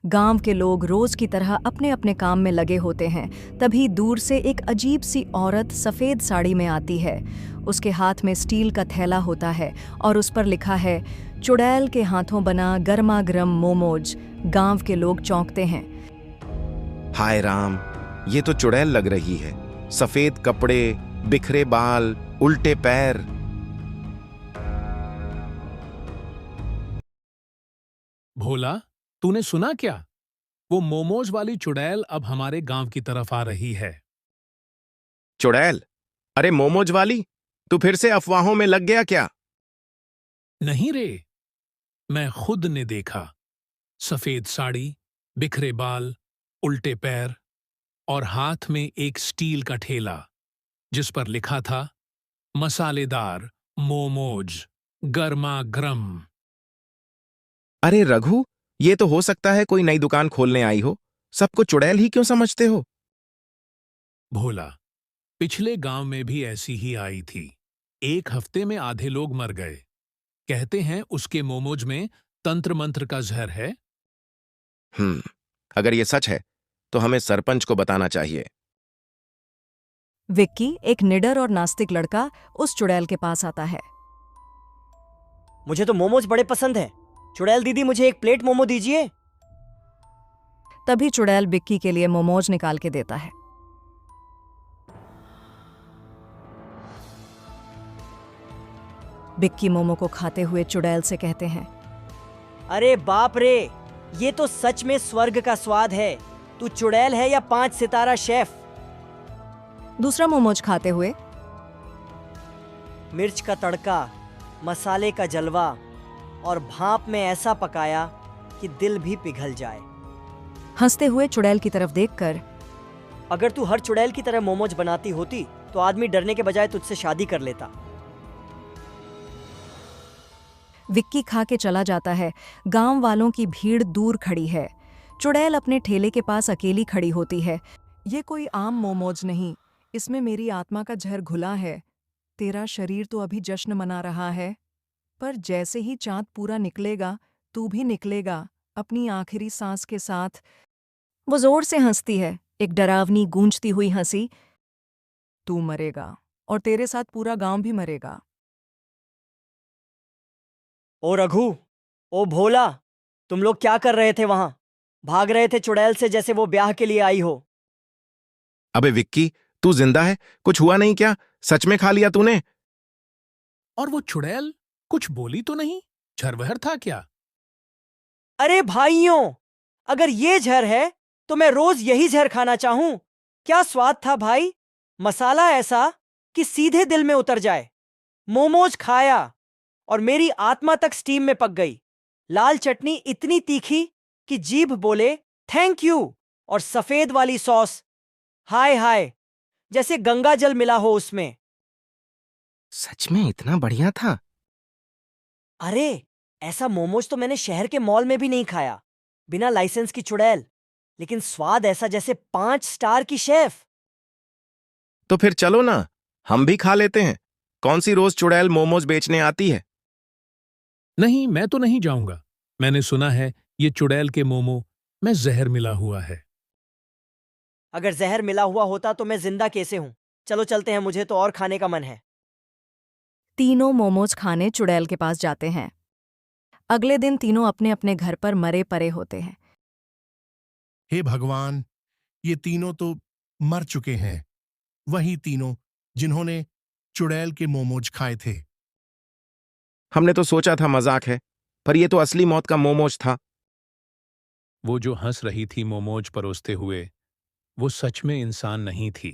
गांव के लोग रोज की तरह अपने अपने काम में लगे होते हैं। तभी दूर से एक अजीब सी औरत सफेद साड़ी में आती है। उसके हाथ में स्टील का थैला होता है और उस पर लिखा है, चुड़ैल के हाथों बना गर्मा गर्म मोमोज। गांव के लोग चौंकते हैं। हाय राम, ये तो चुड़ैल लग रही है। सफेद कपड़े, बिखरे बाल, उल्टे पैर। भोला, तूने सुना क्या? वो मोमोज वाली चुड़ैल अब हमारे गांव की तरफ आ रही है। चुड़ैल? अरे मोमोज वाली, तू फिर से अफवाहों में लग गया क्या? नहीं रे, मैं खुद ने देखा। सफेद साड़ी, बिखरे बाल, उल्टे पैर और हाथ में एक स्टील का ठेला जिस पर लिखा था, मसालेदार मोमोज, गर्मा गर्म। अरे रघु, ये तो हो सकता है कोई नई दुकान खोलने आई हो। सबको चुड़ैल ही क्यों समझते हो? भोला, पिछले गांव में भी ऐसी ही आई थी। एक हफ्ते में आधे लोग मर गए। कहते हैं उसके मोमोज में तंत्र मंत्र का जहर है। अगर ये सच है तो हमें सरपंच को बताना चाहिए। विक्की, एक निडर और नास्तिक लड़का, उस चुड़ैल के पास आता है। मुझे तो मोमोज बड़े पसंद हैं। चुड़ैल दीदी, मुझे एक प्लेट मोमो दीजिए। तभी चुड़ैल विक्की के लिए मोमोज निकाल के देता है। विक्की मोमो को खाते हुए चुड़ैल से कहते हैं, अरे बाप रे, ये तो सच में स्वर्ग का स्वाद है। तू चुड़ैल है या 5 सितारा शेफ? दूसरा मोमोज खाते हुए, मिर्च का तड़का, मसाले का जलवा और भाप में ऐसा पकाया कि दिल भी पिघल जाए। हंसते हुए चुड़ैल की तरफ देखकर, अगर तू हर चुड़ैल की तरह मोमोज बनाती होती तो आदमी डरने के बजाय तुझसे शादी कर लेता। विक्की खा के चला जाता है। गांव वालों की भीड़ दूर खड़ी है। चुड़ैल अपने ठेले के पास अकेली खड़ी होती है। ये कोई आम मोमोज नहीं, इसमें मेरी आत्मा का जहर घुला है। तेरा शरीर तो अभी जश्न मना रहा है, पर जैसे ही चांद पूरा निकलेगा, तू भी निकलेगा अपनी आखिरी सांस के साथ। वो जोर से हंसती है, एक डरावनी गूंजती हुई हंसी। तू मरेगा और तेरे साथ पूरा गांव भी मरेगा। ओ रघु, ओ भोला, तुम लोग क्या कर रहे थे वहां? भाग रहे थे चुड़ैल से जैसे वो ब्याह के लिए आई हो। अबे विक्की, तू जिंदा है? कुछ हुआ नहीं क्या? सच में खा लिया तूने? और वो चुड़ैल कुछ बोली तो नहीं? झरवहर था क्या? अरे भाइयों, अगर ये जहर है तो मैं रोज यही जहर खाना चाहूं। क्या स्वाद था भाई! मसाला ऐसा कि सीधे दिल में उतर जाए। मोमोज खाया और मेरी आत्मा तक स्टीम में पक गई। लाल चटनी इतनी तीखी कि जीभ बोले थैंक यू। और सफेद वाली सॉस, हाय हाय, जैसे गंगा जल मिला हो उसमें। सच में इतना बढ़िया था? अरे, ऐसा मोमोज तो मैंने शहर के मॉल में भी नहीं खाया। बिना लाइसेंस की चुड़ैल, लेकिन स्वाद ऐसा जैसे 5 स्टार की शेफ। तो फिर चलो ना, हम भी खा लेते हैं। कौन सी रोज चुड़ैल मोमोज बेचने आती है? नहीं, मैं तो नहीं जाऊंगा। मैंने सुना है ये चुड़ैल के मोमो में जहर मिला हुआ है। अगर जहर मिला हुआ होता तो मैं जिंदा कैसे हूं? चलो चलते हैं, मुझे तो और खाने का मन है। तीनों मोमोज खाने चुड़ैल के पास जाते हैं। अगले दिन तीनों अपने अपने घर पर मरे पड़े होते हैं। हे भगवान, ये तीनों तो मर चुके हैं। वही तीनों जिन्होंने चुड़ैल के मोमोज खाए थे। हमने तो सोचा था मजाक है, पर यह तो असली मौत का मोमोज था। वो जो हंस रही थी मोमोज परोसते हुए, वो सच में इंसान नहीं थी।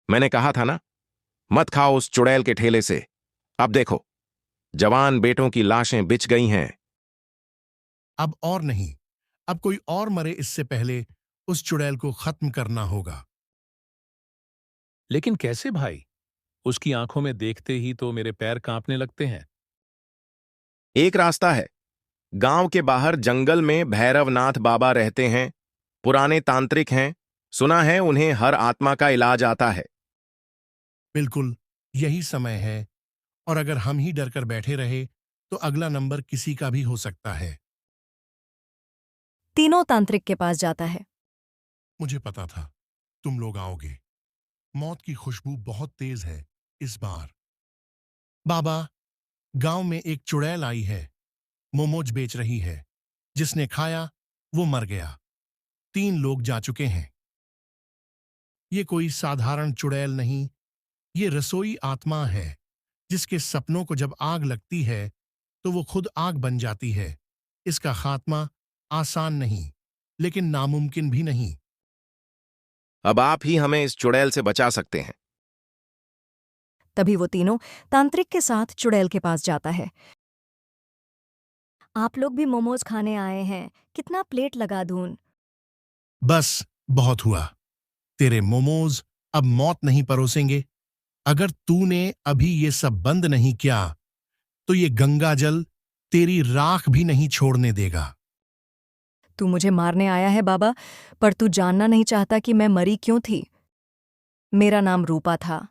मैंने कहा था ना, मत खाओ उस चुड़ैल के ठेले से। अब देखो, जवान बेटों की लाशें बिछ गई हैं। अब और नहीं, अब कोई और मरे इससे पहले उस चुड़ैल को खत्म करना होगा। लेकिन कैसे भाई? उसकी आंखों में देखते ही तो मेरे पैर कांपने लगते हैं। एक रास्ता है। गांव के बाहर जंगल में भैरवनाथ बाबा रहते हैं। पुराने तांत्रिक हैं। सुना है उन्हें हर आत्मा का इलाज आता है। बिल्कुल यही समय है, और अगर हम ही डर कर बैठे रहे तो अगला नंबर किसी का भी हो सकता है। तीनों तांत्रिक के पास जाता है। मुझे पता था तुम लोग आओगे। मौत की खुशबू बहुत तेज है इस बार। बाबा, गांव में एक चुड़ैल आई है, मोमोज बेच रही है। जिसने खाया वो मर गया। 3 लोग जा चुके हैं। ये कोई साधारण चुड़ैल नहीं, ये रसोई आत्मा है, जिसके सपनों को जब आग लगती है तो वो खुद आग बन जाती है। इसका खात्मा आसान नहीं, लेकिन नामुमकिन भी नहीं। अब आप ही हमें इस चुड़ैल से बचा सकते हैं। तभी वो तीनों तांत्रिक के साथ चुड़ैल के पास जाता है। आप लोग भी मोमोज खाने आए हैं, कितना प्लेट लगा दूं? बस बहुत हुआ। तेरे मोमोज अब मौत नहीं परोसेंगे। अगर तूने अभी ये सब बंद नहीं किया तो ये गंगा जल तेरी राख भी नहीं छोड़ने देगा। तू मुझे मारने आया है बाबा, पर तू जानना नहीं चाहता कि मैं मरी क्यों थी। मेरा नाम रूपा था।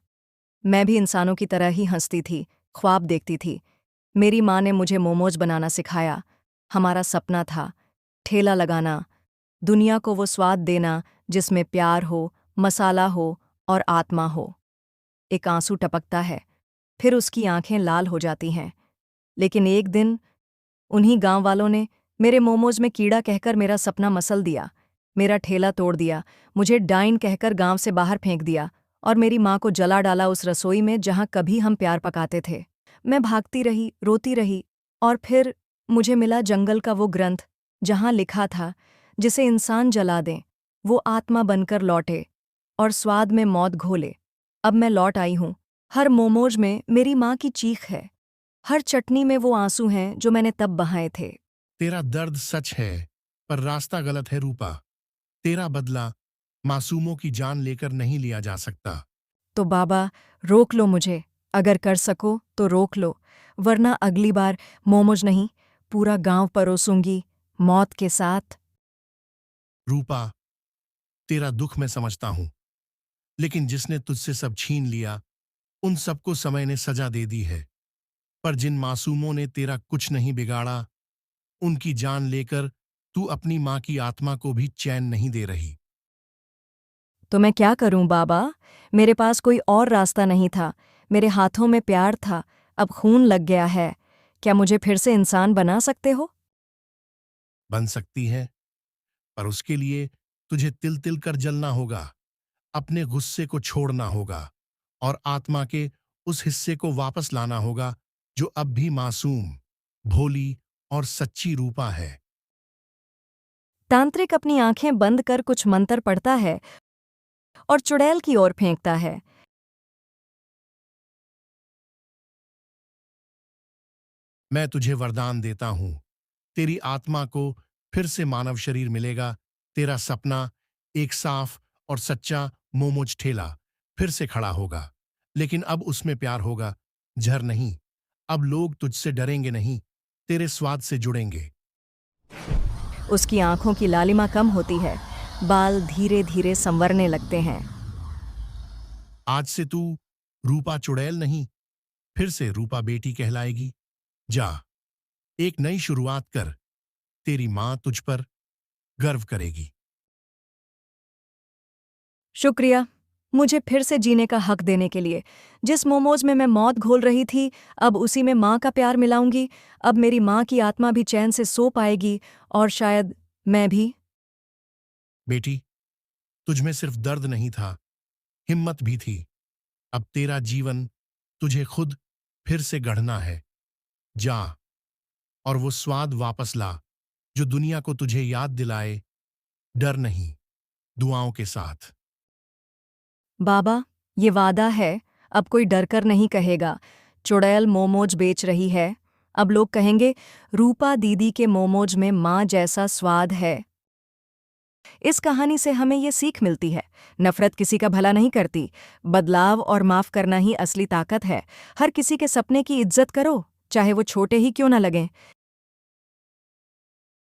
मैं भी इंसानों की तरह ही हंसती थी, ख्वाब देखती थी। मेरी माँ ने मुझे मोमोज बनाना सिखाया। हमारा सपना था ठेला लगाना, दुनिया को वो स्वाद देना जिसमें प्यार हो, मसाला हो और आत्मा हो। एक आंसू टपकता है, फिर उसकी आंखें लाल हो जाती हैं। लेकिन एक दिन उन्हीं गांव वालों ने मेरे मोमोज में कीड़ा कहकर मेरा सपना मसल दिया, मेरा ठेला तोड़ दिया, मुझे डाइन कहकर गांव से बाहर फेंक दिया और मेरी माँ को जला डाला उस रसोई में जहां कभी हम प्यार पकाते थे। मैं भागती रही, रोती रही, और फिर मुझे मिला जंगल का वो ग्रंथ जहां लिखा था, जिसे इंसान जला दें वो आत्मा बनकर लौटे और स्वाद में मौत घोले। अब मैं लौट आई हूं। हर मोमोज में मेरी माँ की चीख है, हर चटनी में वो आंसू हैं जो मैंने तब बहाए थे। तेरा दर्द सच है, पर रास्ता गलत है रूपा। तेरा बदला मासूमों की जान लेकर नहीं लिया जा सकता। तो बाबा, रोक लो मुझे, अगर कर सको तो रोक लो, वरना अगली बार मोमोज नहीं, पूरा गांव परोसूंगी, मौत के साथ। रूपा, तेरा दुख मैं समझता हूं, लेकिन जिसने तुझसे सब छीन लिया उन सबको समय ने सजा दे दी है। पर जिन मासूमों ने तेरा कुछ नहीं बिगाड़ा, उनकी जान लेकर तू अपनी मां की आत्मा को भी चैन नहीं दे रही। तो मैं क्या करूं बाबा? मेरे पास कोई और रास्ता नहीं था। मेरे हाथों में प्यार था, अब खून लग गया है। क्या मुझे फिर से इंसान बना सकते हो? बन सकती है, पर उसके लिए तुझे तिल तिल कर जलना होगा, अपने गुस्से को छोड़ना होगा और आत्मा के उस हिस्से को वापस लाना होगा जो अब भी मासूम, भोली और सच्ची रूपा है। तांत्रिक अपनी आंखें बंद कर कुछ मंत्र पढ़ता है और चुड़ैल की ओर फेंकता है। मैं तुझे वरदान देता हूं, तेरी आत्मा को फिर से मानव शरीर मिलेगा। तेरा सपना, एक साफ और सच्चा मोमोज ठेला, फिर से खड़ा होगा। लेकिन अब उसमें प्यार होगा, जहर नहीं। अब लोग तुझसे डरेंगे नहीं, तेरे स्वाद से जुड़ेंगे। उसकी आंखों की लालिमा कम होती है, बाल धीरे धीरे संवरने लगते हैं। आज से तू रूपा चुड़ैल नहीं, फिर से रूपा बेटी कहलाएगी। जा, एक नई शुरुआत कर। तेरी मां तुझ पर गर्व करेगी। शुक्रिया, मुझे फिर से जीने का हक देने के लिए। जिस मोमोज में मैं मौत घोल रही थी, अब उसी में माँ का प्यार मिलाऊंगी। अब मेरी माँ की आत्मा भी चैन से सो पाएगी, और शायद मैं भी। बेटी, तुझमें सिर्फ दर्द नहीं था, हिम्मत भी थी। अब तेरा जीवन तुझे खुद फिर से गढ़ना है। जा और वो स्वाद वापस ला जो दुनिया को तुझे याद दिलाए, डर नहीं, दुआओं के साथ। बाबा, ये वादा है, अब कोई डरकर नहीं कहेगा चुड़ैल मोमोज बेच रही है। अब लोग कहेंगे रूपा दीदी के मोमोज में माँ जैसा स्वाद है। इस कहानी से हमें ये सीख मिलती है, नफरत किसी का भला नहीं करती, बदलाव और माफ करना ही असली ताकत है। हर किसी के सपने की इज्जत करो, चाहे वो छोटे ही क्यों न लगें।